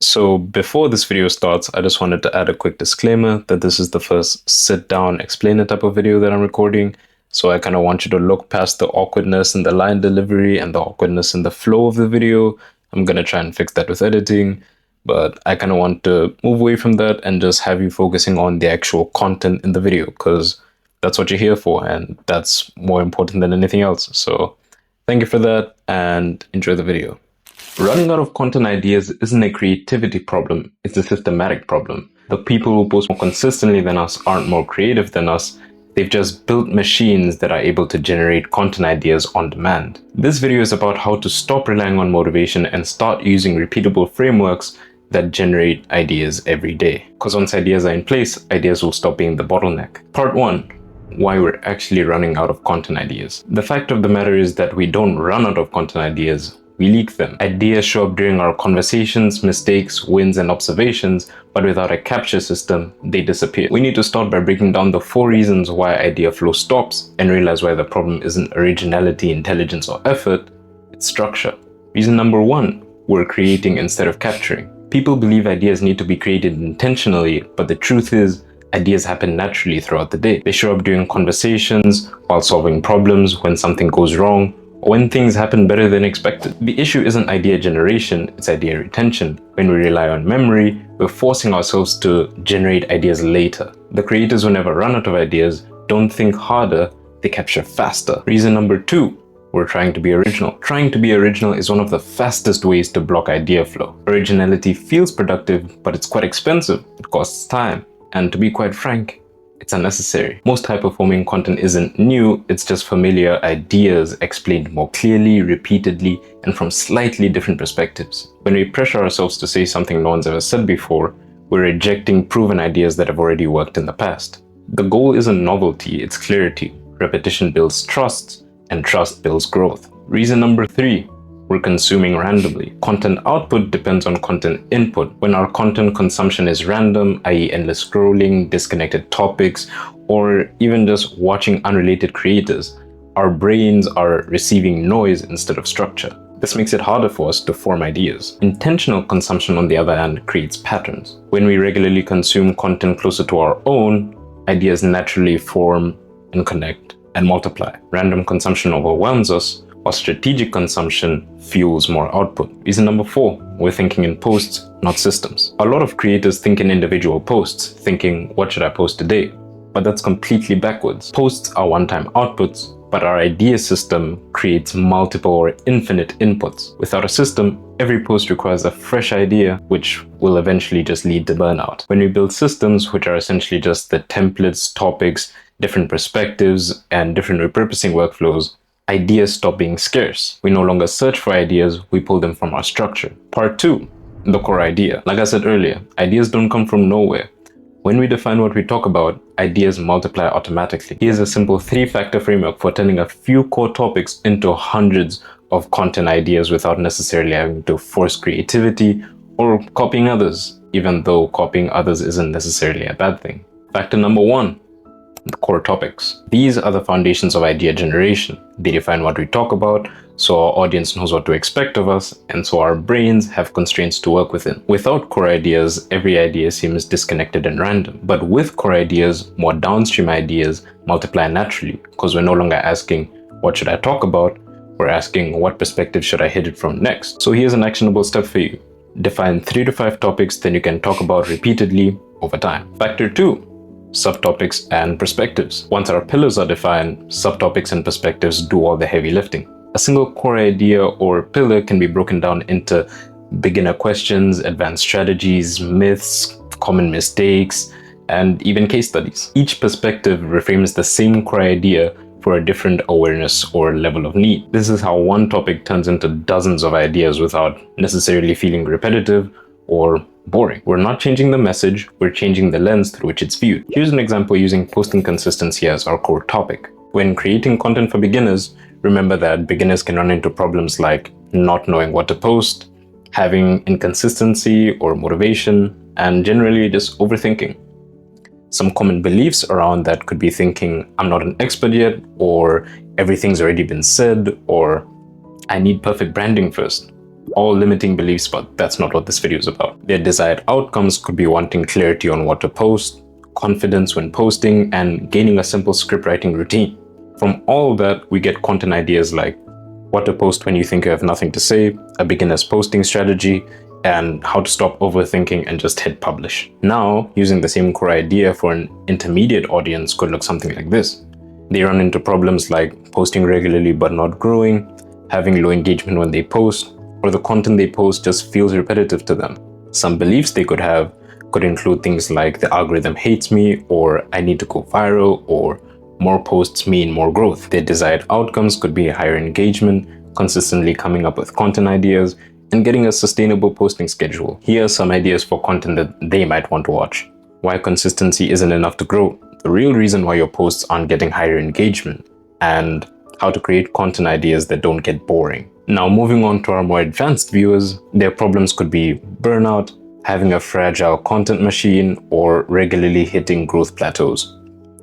So before this video starts, I just wanted to add a quick disclaimer that this is the first sit down, explain it type of video that I'm recording. So I kind of want you to look past the awkwardness in the line delivery and the awkwardness in the flow of the video. I'm going to try and fix that with editing, but I kind of want to move away from that and just have you focusing on the actual content in the video, because that's what you're here for and that's more important than anything else. So thank you for that and enjoy the video. Running out of content ideas isn't a creativity problem, it's a systematic problem. The people who post more consistently than us aren't more creative than us, they've just built machines that are able to generate content ideas on demand. This video is about how to stop relying on motivation and start using repeatable frameworks that generate ideas every day. Because once ideas are in place, ideas will stop being the bottleneck. Part 1. Why we're actually running out of content ideas. The fact of the matter is that we don't run out of content ideas, we leak them. Ideas show up during our conversations, mistakes, wins, and observations, but without a capture system, they disappear. We need to start by breaking down the 4 reasons why idea flow stops and realize why the problem isn't originality, intelligence, or effort, it's structure. Reason number 1, we're creating instead of capturing. People believe ideas need to be created intentionally, but the truth is, ideas happen naturally throughout the day. They show up during conversations, while solving problems, when something goes wrong, or when things happen better than expected. The issue isn't idea generation, it's idea retention. When we rely on memory, we're forcing ourselves to generate ideas later. The creators who never run out of ideas don't think harder, they capture faster. Reason number 2, we're trying to be original. Trying to be original is one of the fastest ways to block idea flow. Originality feels productive, but it's quite expensive. It costs time. And to be quite frank, it's unnecessary. Most high-performing content isn't new, it's just familiar ideas explained more clearly, repeatedly, and from slightly different perspectives. When we pressure ourselves to say something no one's ever said before, we're rejecting proven ideas that have already worked in the past. The goal isn't novelty, it's clarity. Repetition builds trust, and trust builds growth. Reason number 3. We're consuming randomly. Content output depends on content input. When our content consumption is random, i.e. endless scrolling, disconnected topics, or even just watching unrelated creators, our brains are receiving noise instead of structure. This makes it harder for us to form ideas. Intentional consumption, on the other hand, creates patterns. When we regularly consume content closer to our own, ideas naturally form and connect and multiply. Random consumption overwhelms us, while strategic consumption fuels more output. Reason number 4, we're thinking in posts, not systems. A lot of creators think in individual posts, thinking, what should I post today? But that's completely backwards. Posts are one-time outputs, but our idea system creates multiple or infinite inputs. Without a system, every post requires a fresh idea, which will eventually just lead to burnout. When we build systems, which are essentially just the templates, topics, different perspectives, and different repurposing workflows, ideas stop being scarce. We no longer search for ideas, we pull them from our structure. Part 2, the core idea. Like I said earlier, ideas don't come from nowhere. When we define what we talk about, ideas multiply automatically. Here's a simple 3-factor framework for turning a few core topics into hundreds of content ideas without necessarily having to force creativity or copying others, even though copying others isn't necessarily a bad thing. Factor number 1. The core topics. These are the foundations of idea generation. They define what we talk about, so our audience knows what to expect of us, and so our brains have constraints to work within. Without core ideas, every idea seems disconnected and random. But with core ideas, more downstream ideas multiply naturally, because we're no longer asking, what should I talk about? We're asking, what perspective should I hit it from next? So here's an actionable step for you. Define 3 to 5 topics that you can talk about repeatedly over time. Factor 2. Subtopics and perspectives. Once our pillars are defined, subtopics and perspectives do all the heavy lifting. A single core idea or pillar can be broken down into beginner questions, advanced strategies, myths, common mistakes, and even case studies. Each perspective reframes the same core idea for a different awareness or level of need. This is how one topic turns into dozens of ideas without necessarily feeling repetitive or boring. We're not changing the message, we're changing the lens through which it's viewed. Here's an example using posting consistency as our core topic. When creating content for beginners, remember that beginners can run into problems like not knowing what to post, having inconsistency or motivation, and generally just overthinking. Some common beliefs around that could be thinking, I'm not an expert yet, or everything's already been said, or I need perfect branding first. All limiting beliefs, but that's not what this video is about. Their desired outcomes could be wanting clarity on what to post, confidence when posting, and gaining a simple script writing routine. From all that, we get content ideas like what to post when you think you have nothing to say, a beginner's posting strategy, and how to stop overthinking and just hit publish. Now, using the same core idea for an intermediate audience could look something like this. They run into problems like posting regularly but not growing, having low engagement when they post, or the content they post just feels repetitive to them. Some beliefs they could have could include things like the algorithm hates me, or I need to go viral, or more posts mean more growth. Their desired outcomes could be higher engagement, consistently coming up with content ideas, and getting a sustainable posting schedule. Here are some ideas for content that they might want to watch. Why consistency isn't enough to grow, the real reason why your posts aren't getting higher engagement, and how to create content ideas that don't get boring. Now, moving on to our more advanced viewers, their problems could be burnout, having a fragile content machine, or regularly hitting growth plateaus.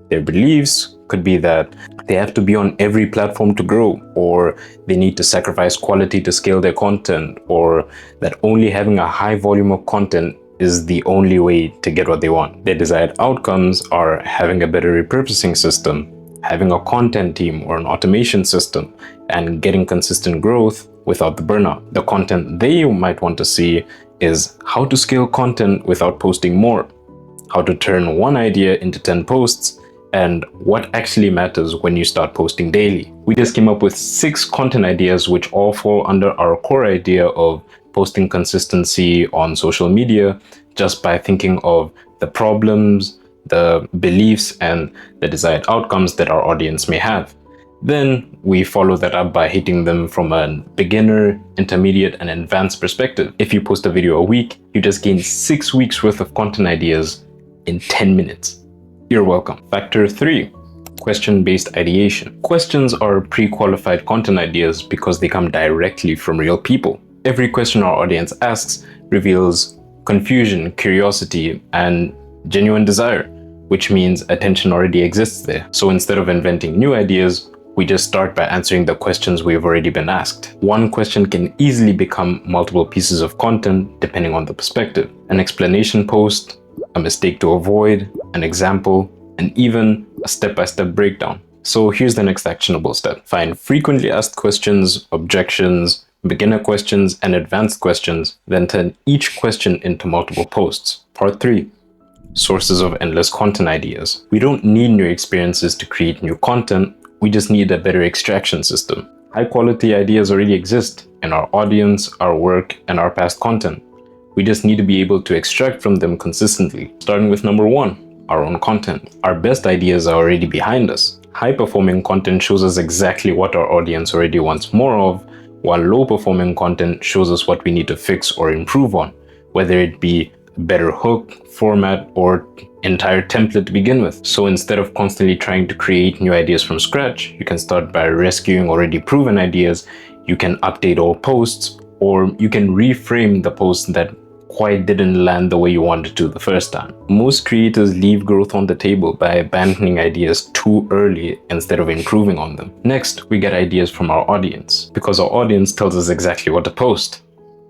Their beliefs could be that they have to be on every platform to grow, or they need to sacrifice quality to scale their content, or that only having a high volume of content is the only way to get what they want. Their desired outcomes are having a better repurposing system, having a content team or an automation system, and getting consistent growth without the burnout. The content they might want to see is how to scale content without posting more, how to turn one idea into 10 posts, and what actually matters when you start posting daily. We just came up with 6 content ideas which all fall under our core idea of posting consistency on social media just by thinking of the problems, the beliefs, and the desired outcomes that our audience may have. Then we follow that up by hitting them from a beginner, intermediate, and advanced perspective. If you post a video a week, you just gain 6 weeks worth of content ideas in 10 minutes. You're welcome. Factor 3, question-based ideation. Questions are pre-qualified content ideas because they come directly from real people. Every question our audience asks reveals confusion, curiosity, and genuine desire, which means attention already exists there. So instead of inventing new ideas, we just start by answering the questions we've already been asked. One question can easily become multiple pieces of content depending on the perspective. An explanation post, a mistake to avoid, an example, and even a step-by-step breakdown. So here's the next actionable step. Find frequently asked questions, objections, beginner questions, and advanced questions, then turn each question into multiple posts. Part 3. Sources of endless content ideas. We don't need new experiences to create new content, we just need a better extraction system. High-quality ideas already exist in our audience, our work, and our past content. We just need to be able to extract from them consistently. Starting with number 1, our own content. Our best ideas are already behind us. High-performing content shows us exactly what our audience already wants more of, while low-performing content shows us what we need to fix or improve on, whether it be a better hook, format, or entire template to begin with. So instead of constantly trying to create new ideas from scratch, you can start by rescuing already proven ideas. You can update all posts, or you can reframe the posts that quite didn't land the way you wanted to the first time. Most creators leave growth on the table by abandoning ideas too early instead of improving on them. Next, we get ideas from our audience, because our audience tells us exactly what to post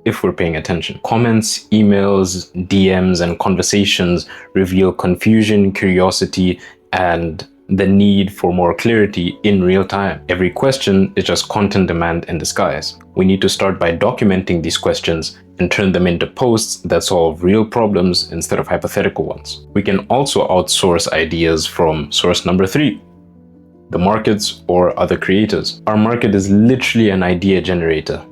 if we're paying attention. Comments, emails, DMs, and conversations reveal confusion, curiosity, and the need for more clarity in real time. Every question is just content demand in disguise. We need to start by documenting these questions and turn them into posts that solve real problems instead of hypothetical ones. We can also outsource ideas from source number 3, the markets or other creators. Our market is literally an idea generator,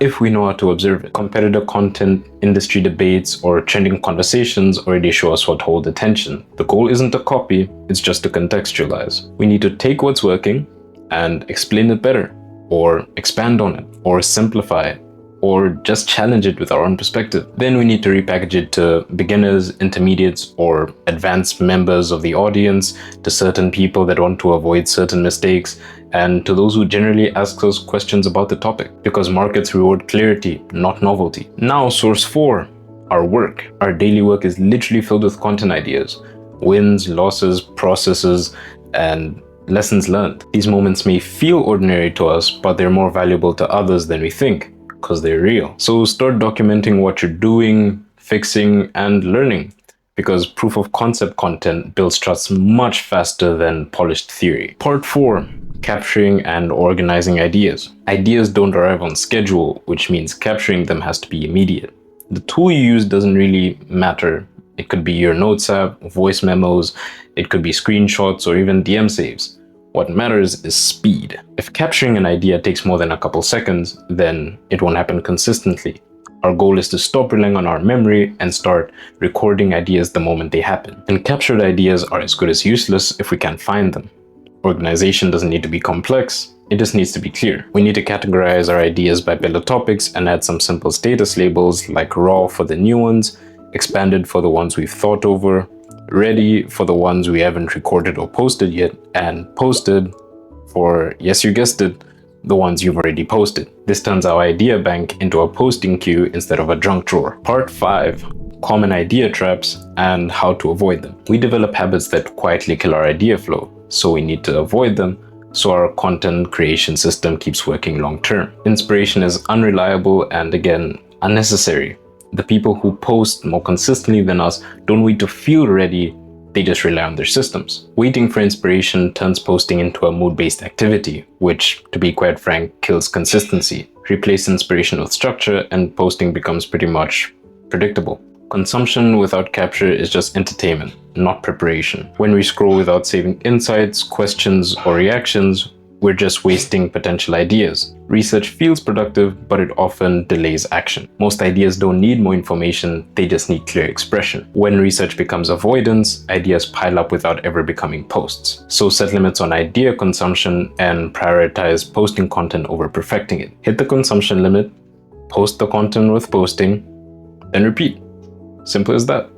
if we know how to observe it. Competitor content, industry debates, or trending conversations already show us what holds attention. The goal isn't to copy, it's just to contextualize. We need to take what's working and explain it better, or expand on it, or simplify it, or just challenge it with our own perspective. Then we need to repackage it to beginners, intermediates, or advanced members of the audience, to certain people that want to avoid certain mistakes, and to those who generally ask us questions about the topic, because markets reward clarity, not novelty. Now, source 4, our work. Our daily work is literally filled with content ideas, wins, losses, processes, and lessons learned. These moments may feel ordinary to us, but they're more valuable to others than we think. because they're real. So start documenting what you're doing, fixing, and learning, because proof of concept content builds trust much faster than polished theory. Part 4. Capturing and organizing ideas. Ideas don't arrive on schedule, which means capturing them has to be immediate. The tool you use doesn't really matter. It could be your notes app, voice memos, it could be screenshots, or even DM saves. What matters is speed. If capturing an idea takes more than a couple seconds, then it won't happen consistently. Our goal is to stop relying on our memory and start recording ideas the moment they happen. And captured ideas are as good as useless if we can't find them. Organization doesn't need to be complex, it just needs to be clear. We need to categorize our ideas by pillar topics and add some simple status labels like raw for the new ones, expanded for the ones we've thought over, ready for the ones we haven't recorded or posted yet, and posted for, yes, you guessed it, the ones you've already posted. This turns our idea bank into a posting queue instead of a junk drawer. Part 5. Common idea traps and how to avoid them. We develop habits that quietly kill our idea flow, so we need to avoid them so our content creation system keeps working long term. Inspiration is unreliable and, again, unnecessary. The people who post more consistently than us don't wait to feel ready, they just rely on their systems. Waiting for inspiration turns posting into a mood-based activity, which, to be quite frank, kills consistency. Replace inspiration with structure and posting becomes pretty much predictable. Consumption without capture is just entertainment, not preparation. When we scroll without saving insights, questions, or reactions, we're just wasting potential ideas. Research feels productive, but it often delays action. Most ideas don't need more information, they just need clear expression. When research becomes avoidance, ideas pile up without ever becoming posts. So set limits on idea consumption and prioritize posting content over perfecting it. Hit the consumption limit, post the content worth posting, then repeat. Simple as that.